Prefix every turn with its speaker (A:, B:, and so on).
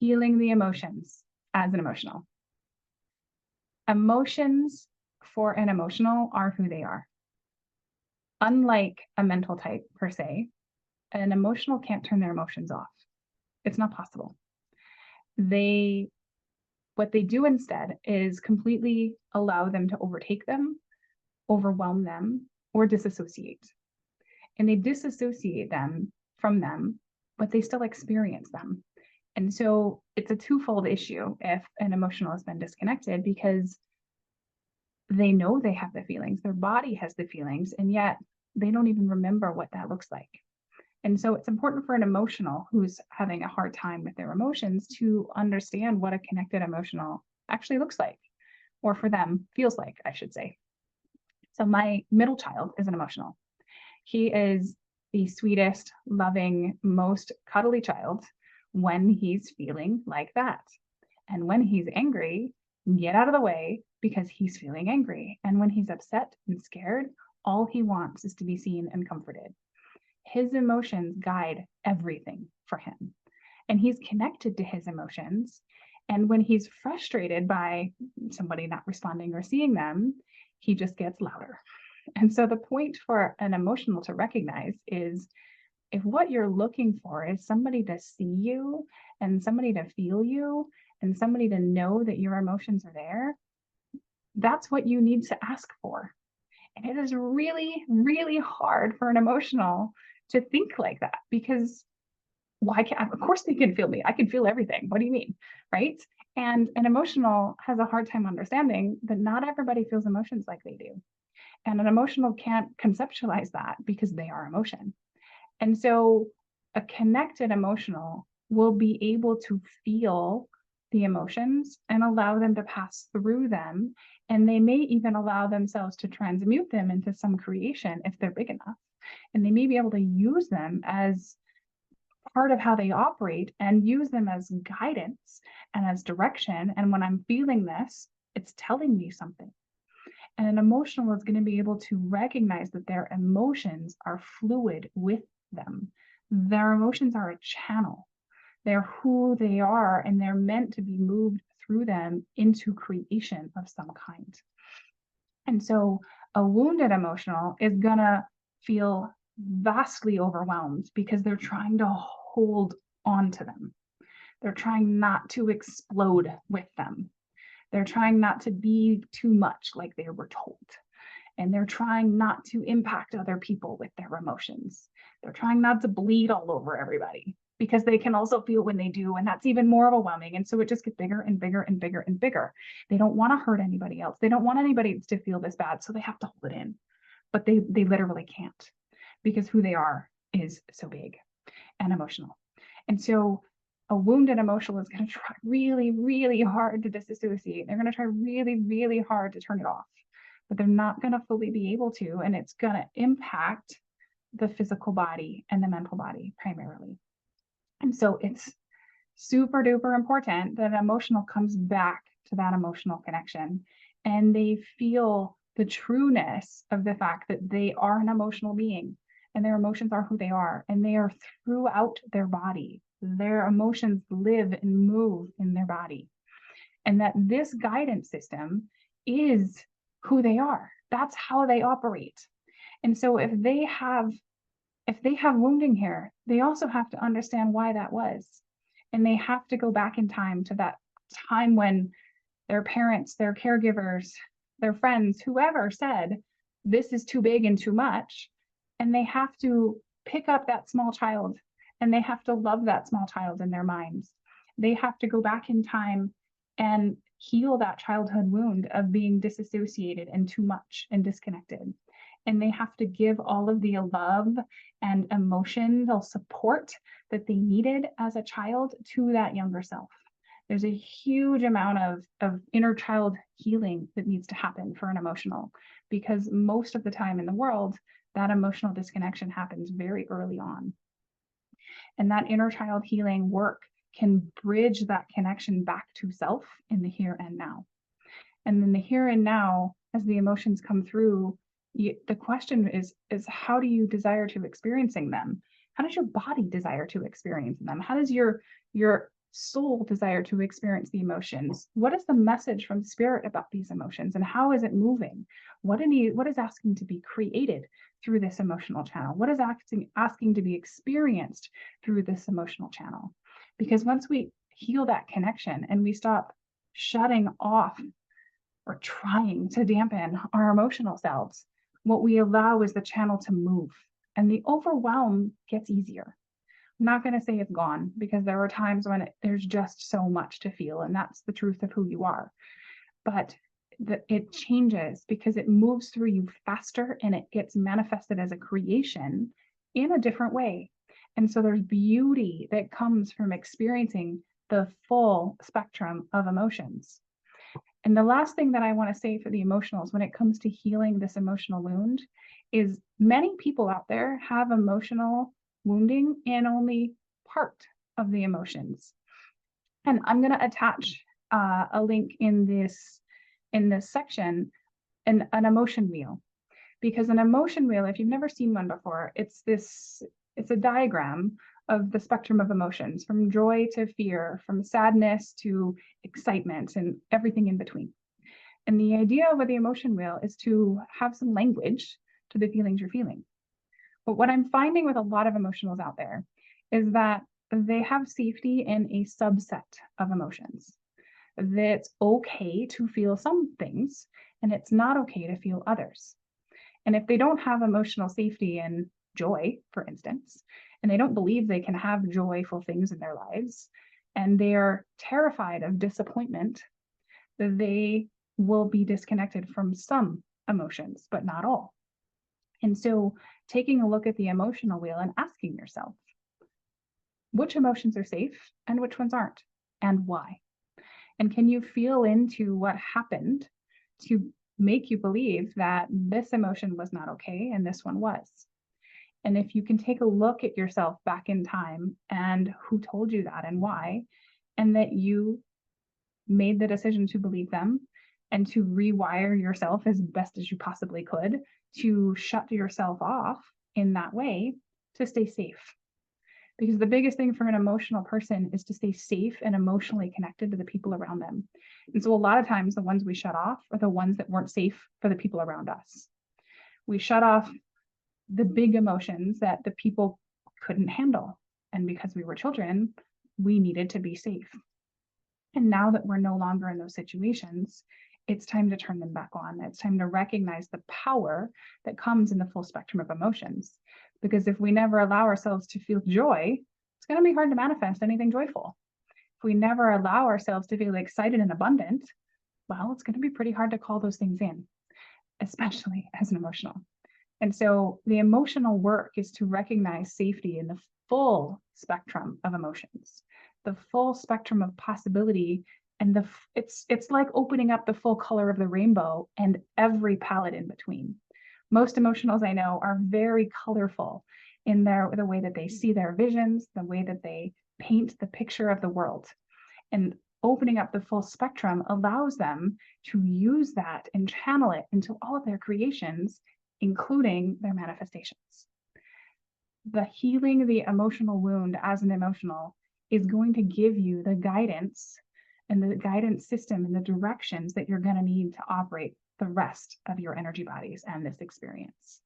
A: healing the emotions as an emotional. Emotions for an emotional are who they are. Unlike a mental type per se, an emotional can't turn their emotions off. It's not possible. What they do instead is completely allow them to overtake them, overwhelm them, or disassociate. And they disassociate them from them, but they still experience them. And so it's a twofold issue if an emotional has been disconnected, because they know they have the feelings, their body has the feelings, and yet they don't even remember what that looks like. And so it's important for an emotional who's having a hard time with their emotions to understand what a connected emotional actually looks like, or for them feels like, I should say. So my middle child is an emotional. He is the sweetest, loving, most cuddly child when he's feeling like that. And when he's angry, get out of the way because he's feeling angry. And when he's upset and scared, all he wants is to be seen and comforted. His emotions guide everything for him. And he's connected to his emotions. And when he's frustrated by somebody not responding or seeing them, he just gets louder. And so the point for an emotional to recognize is, if what you're looking for is somebody to see you and somebody to feel you and somebody to know that your emotions are there, that's what you need to ask for. And it is really, really hard for an emotional to think like that, because why can't, of course they can feel me. I can feel everything. What do you mean? Right? And an emotional has a hard time understanding that not everybody feels emotions like they do. And an emotional can't conceptualize that because they are emotion. And so a connected emotional will be able to feel the emotions and allow them to pass through them. And they may even allow themselves to transmute them into some creation if they're big enough. And they may be able to use them as part of how they operate and use them as guidance and as direction. And when I'm feeling this, it's telling me something. And an emotional is going to be able to recognize that their emotions are fluid with them. Their emotions are a channel. They're who they are, and they're meant to be moved through them into creation of some kind. And so a wounded emotional is going to feel vastly overwhelmed because they're trying to hold on to them. They're trying not to explode with them. They're trying not to be too much like they were told. And they're trying not to impact other people with their emotions. They're trying not to bleed all over everybody, because they can also feel when they do, and that's even more overwhelming. And so it just gets bigger and bigger and bigger and bigger. They don't want to hurt anybody else. They don't want anybody to feel this bad, so they have to hold it in. But they literally can't, because who they are is so big and emotional. And so a wounded emotional is going to try really, really hard to disassociate. They're going to try really, really hard to turn it off, but they're not going to fully be able to, and it's going to impact the physical body and the mental body primarily. And so it's super duper important that an emotional comes back to that emotional connection, and they feel the trueness of the fact that they are an emotional being, and their emotions are who they are, and they are throughout their body. Their emotions live and move in their body, and that this guidance system is who they are. That's how they operate. And so if they have wounding here, they also have to understand why that was. And they have to go back in time to that time when their parents, their caregivers, their friends, whoever said, this is too big and too much. And they have to pick up that small child, and they have to love that small child in their minds. They have to go back in time and heal that childhood wound of being disassociated and too much and disconnected. And they have to give all of the love and emotional support that they needed as a child to that younger self. There's a huge amount of inner child healing that needs to happen for an emotional, because most of the time in the world, that emotional disconnection happens very early on. And that inner child healing work can bridge that connection back to self in the here and now. And then the here and now, as the emotions come through, the question is how do you desire to experiencing them? How does your body desire to experience them? How does your soul desire to experience the emotions? What is the message from spirit about these emotions, and how is it moving? What is asking to be created through this emotional channel? What is asking to be experienced through this emotional channel? Because once we heal that connection and we stop shutting off or trying to dampen our emotional selves, what we allow is the channel to move, and the overwhelm gets easier. I'm not going to say it's gone, because there are times when there's just so much to feel, and that's the truth of who you are. But it changes because it moves through you faster, and it gets manifested as a creation in a different way. And so there's beauty that comes from experiencing the full spectrum of emotions. And the last thing that I want to say for the emotionals when it comes to healing this emotional wound is many people out there have emotional wounding in only part of the emotions. And I'm going to attach a link in this section, an emotion wheel, because an emotion wheel, if you've never seen one before, it's a diagram of the spectrum of emotions, from joy to fear, from sadness to excitement, and everything in between. And the idea with the emotion wheel is to have some language to the feelings you're feeling. But what I'm finding with a lot of emotionals out there is that they have safety in a subset of emotions. That it's okay to feel some things, and it's not okay to feel others. And if they don't have emotional safety in joy, for instance, and they don't believe they can have joyful things in their lives, and they're terrified of disappointment, they will be disconnected from some emotions, but not all. And so taking a look at the emotional wheel and asking yourself, which emotions are safe and which ones aren't, and why? And can you feel into what happened to make you believe that this emotion was not okay and this one was? And if you can take a look at yourself back in time and who told you that and why, and that you made the decision to believe them and to rewire yourself as best as you possibly could to shut yourself off in that way to stay safe. Because the biggest thing for an emotional person is to stay safe and emotionally connected to the people around them. And so a lot of times the ones we shut off are the ones that weren't safe for the people around us. We shut off the big emotions that the people couldn't handle. And because we were children, we needed to be safe. And now that we're no longer in those situations, it's time to turn them back on. It's time to recognize the power that comes in the full spectrum of emotions. Because if we never allow ourselves to feel joy, it's going to be hard to manifest anything joyful. If we never allow ourselves to feel excited and abundant, well, it's going to be pretty hard to call those things in, especially as an emotional. And so the emotional work is to recognize safety in the full spectrum of emotions, the full spectrum of possibility. And it's like opening up the full color of the rainbow and every palette in between. Most emotionals I know are very colorful in the way that they see their visions, the way that they paint the picture of the world. And opening up the full spectrum allows them to use that and channel it into all of their creations, including their manifestations. The healing the emotional wound as an emotional is going to give you the guidance and the guidance system and the directions that you're going to need to operate the rest of your energy bodies and this experience.